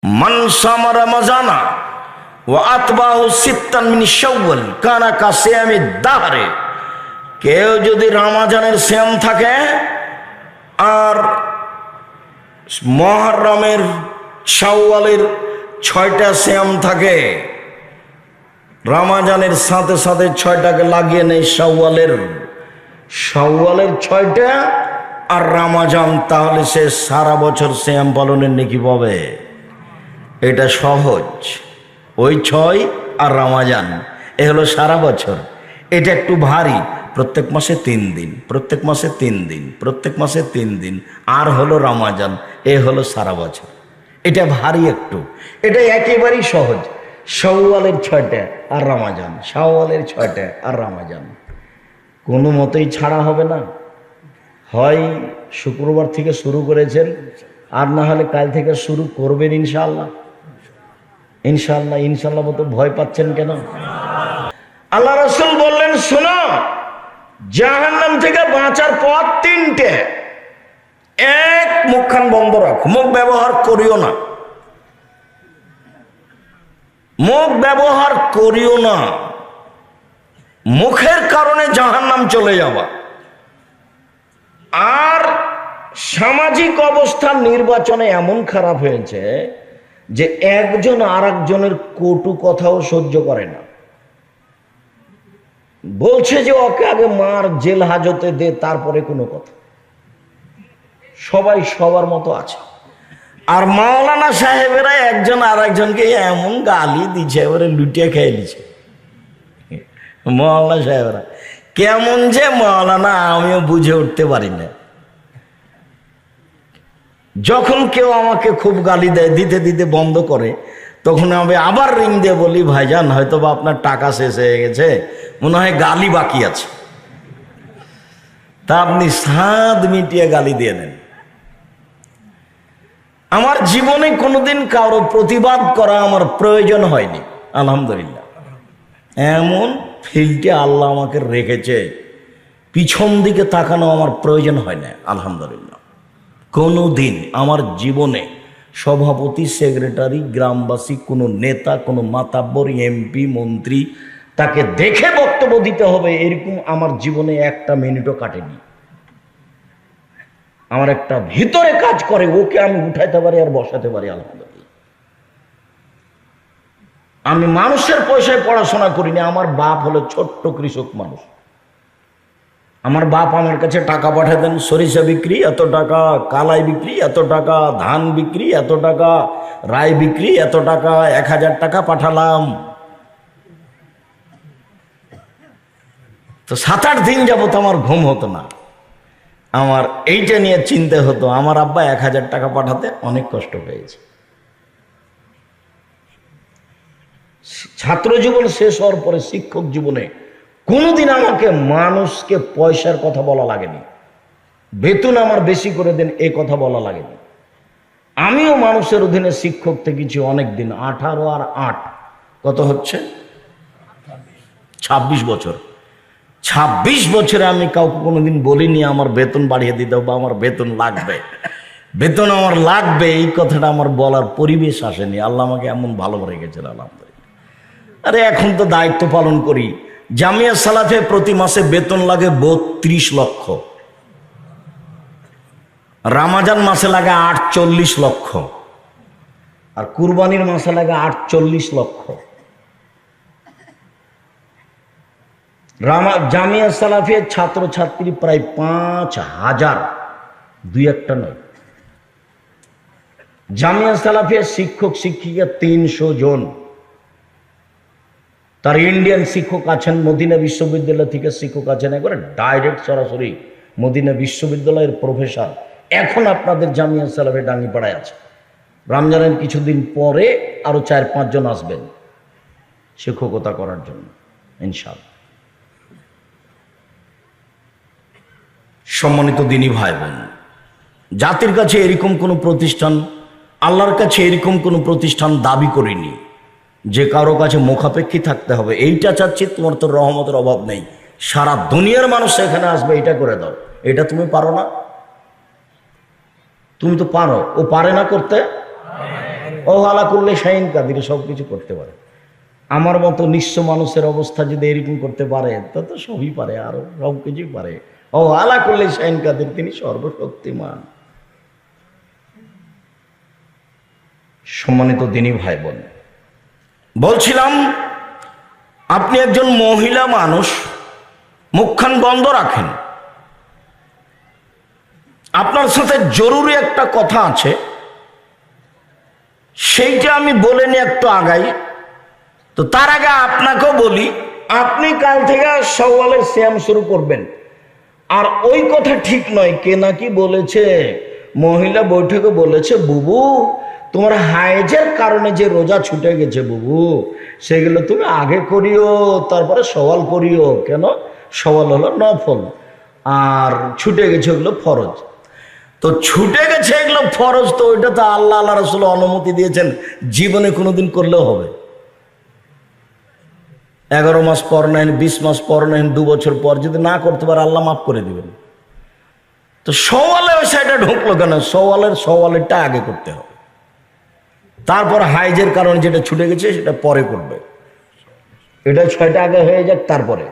মান সামা রমাজানা ওয়া আতবাহু সিত্তান মিন শাওয়াল কানা কাসিয়ামি দাহরে। কেউ যদি রমজানের সিয়াম থাকে আর মুহররমের শাওয়ালের 6টা সিয়াম থাকে, রমজানের সাথে সাথে 6টাকে লাগিয়ে নেই শাওয়ালের 6টা আর রমজান, তাহলে সে সারা বছর সিয়াম পালনের নেকি পাবে। এটা সহজ। ওই 6 আর রমজান এ হলো সারা বছর। এটা একটু ভারী, প্রত্যেক মাসে 3 দিন, প্রত্যেক মাসে 3 দিন, প্রত্যেক মাসে 3 দিন, আর হলো রমজান, এ হলো সারা বছর। এটা ভারী একটু, এটা একেবারেই সহজ। শাওয়ালের 6টা আর রমজান, শাওয়ালের 6টা আর রমজান, কোনো মতেই ছাড়া হবে না। হয় শুক্রবার থেকে শুরু করেছেন, আর না হলে কাল থেকে শুরু করবেন ইনশাআল্লাহ। ইনশাআল্লাহ ইনশাআল্লাহ মতো ভয় পাচ্ছেন কেন? আল্লাহ রাসূল বললেন, শোনো, জাহান্নাম থেকে বাঁচার পথ 3টে। এক, মুখখান বন্ধ রাখো, মুখ ব্যবহার করিও না, মুখ ব্যবহার করিও না। মুখের কারণে জাহান্নাম চলে যাবা। আর সামাজিক অবস্থার নির্বাচনে এমন খারাপ হয়েছে যে একজন আর একজনের কটু কথাও সহ্য করে না। বলছে যে ওকে আগে মার, জেল হাজতে দে, তারপরে কোনো কথা। সবাই সবার মতো আছে। আর মাওলানা সাহেবেরা একজন আর একজনকে এমন গালি দিচ্ছে, এবারে লুটিয়ে খেয়ে দিচ্ছে। মাওলানা সাহেবরা কেমন যে মাওলানা, আমিও বুঝে উঠতে পারি না। যখন কেউ আমাকে খুব গালি দেয়, দিতে দিতে বন্ধ করে, তখন আমি আবার রিং দিয়ে বলি, ভাইজান হয়তো বা আপনার টাকা শেষ হয়ে গেছে, মনে হয় গালি বাকি আছে, তা আপনি স্বাদ মিটিয়ে গালি দিয়ে দেন। আমার জীবনে কোনোদিন কারো প্রতিবাদ করা আমার প্রয়োজন হয়নি, আলহামদুলিল্লাহ। এমন ফিল্ডে আল্লাহ আমাকে রেখেছে, পিছন দিকে তাকানো আমার প্রয়োজন হয় না, আলহামদুলিল্লাহ। কোনো দিন আমার জীবনে সভাপতি, সেক্রেটারি, গ্রামবাসী, কোনো নেতা, কোনো মাতাব্বর, এমপি, মন্ত্রী, তাকে দেখে বক্তব্য দিতে হবে এরকম আমার জীবনে একটা মিনিটও কাটেনি। আমার একটা ভিতরে কাজ করে, ওকে আমি উঠাইতে পারি আর বসাতে পারি, আলহামদুলিল্লাহ। আমি মানুষের পয়সায় পড়াশোনা করিনি। আমার বাপ হলো ছোট্ট কৃষক মানুষ। আমার বাপ আমার কাছে টাকা পাঠিয়ে দেন, সরিষা বিক্রি এত টাকা, কালাই বিক্রি এত টাকা, ধান বিক্রি এত টাকা, রাই বিক্রি এত টাকা, 1000 টাকা পাঠালাম। তো 7-8 দিন যাবত আমার ঘুম হতো না। আমার এইটা নিয়ে চিন্তা হতো, আমার আব্বা 1000 টাকা পাঠাতে অনেক কষ্ট পেয়েছে। ছাত্র জীবন শেষ হওয়ার পরে শিক্ষক জীবনে কোনোদিন আমাকে মানুষকে পয়সার কথা বলা লাগেনি, বেতন আমার বেশি করে দেন এই কথা বলা লাগেনি। আমিও মানুষের অধীনে শিক্ষক থেকেছি অনেক দিন। 18 আর 8 কত হচ্ছে? 26 বছর। 26 বছরে আমি কাউকে কোনোদিন বলিনি আমার বেতন বাড়িয়ে দিতে বা আমার বেতন লাগবে, বেতন আমার লাগবে, এই কথাটা আমার বলার পরিবেশ আসেনি। আল্লাহ আমাকে এমন ভালো রেখেছেন, আলহামদুলিল্লাহ। আরে এখন তো দায়িত্ব পালন করি। জামিয়া সালাফে প্রতি মাসে বেতন লাগে 32 লক্ষ, রমজান মাসে লাগে 48 লক্ষ, আর কুরবানির মাসে লাগে 48 লক্ষ। জামিয়া সালাফিয়ার ছাত্রছাত্রী প্রায় 5000, 2-1টা নয়। জামিয়া সালাফিয়ার শিক্ষক শিক্ষিকা 300 জন। তার ইন্ডিয়ান শিক্ষক আছেন, মদিনা বিশ্ববিদ্যালয় থেকে শিক্ষক আছেন, একবারে ডাইরেক্ট সরাসরি মদিনা বিশ্ববিদ্যালয়ের প্রফেসর। এখন আপনাদের জামিয়া সালাফে ডাঙ্গিপাড়ায় আছে। রমজানের কিছুদিন পরে আরো 4-5 জন আসবেন শিক্ষকতা করার জন্য, ইনশাআল্লাহ। সম্মানিত দিনী ভাই বোন, জাতির কাছে এরকম কোনো প্রতিষ্ঠান, আল্লাহর কাছে এরকম কোনো প্রতিষ্ঠান দাবি করিনি যে কারো কাছে মুখাপেক্ষী থাকতে হবে। এইটা চাচ্ছি, তোমার তো রহমতের অভাব নেই, সারা দুনিয়ার মানুষ এখানে আসবে, এটা করে দাও। এটা তুমি পারো না? তুমি তো পারো, ও পারে না করতে? ও আলা করলে শাহিন কাদির সব কিছু করতে পারে। আমার মতো নিঃস্ব মানুষের অবস্থা যদি এরকম করতে পারে তা তো সবই পারে, আরো সব কিছুই পারে। ও আলা করলে শাহিন কাদির, তিনি সর্বশক্তিমান। সম্মানিত দিনী ভাই বোন, বলছিলাম আপনি একজন মহিলা মানুষ, মুখখান বন্ধ রাখেন। আপনার সাথে জরুরি একটা কথা আছে, সেইটা আমি বলে নিয়ে একটু আগাই। তো তার আগে আপনাকেও বলি, আপনি কাল থেকে শাওয়ালের সিয়াম শুরু করবেন। আর ওই কথা ঠিক নয়, কে নাকি বলেছে, মহিলা বৈঠকে বলেছে, বুবু তোমার হায়েজের কারণে যে রোজা ছুটে গেছে বুবু, সেগুলো তুমি আগে করিও, তারপরে সওয়াল করিও। কেন? সওয়াল হলো নফল, আর ছুটে গেছে ওগুলো ফরজ। তো ছুটে গেছে এগুলো ফরজ, তো ওইটা তো আল্লাহ রাসূল অনুমতি দিয়েছেন, জীবনে কোনোদিন করলেও হবে। 11 মাস পর নেন, 20 মাস পর নেন, 2 বছর পর যদি না করতে পারে আল্লাহ মাফ করে দিবেন। তো সওয়ালে ওই সাইডে ঢুকলো কেন? সওয়ালেরটা আগে করতে হবে, তারপর হাইজের কারণে যেটা ছুটে গেছে সেটা পরে করবে। এটা 6টা আগে হয়ে যাক তারপরে।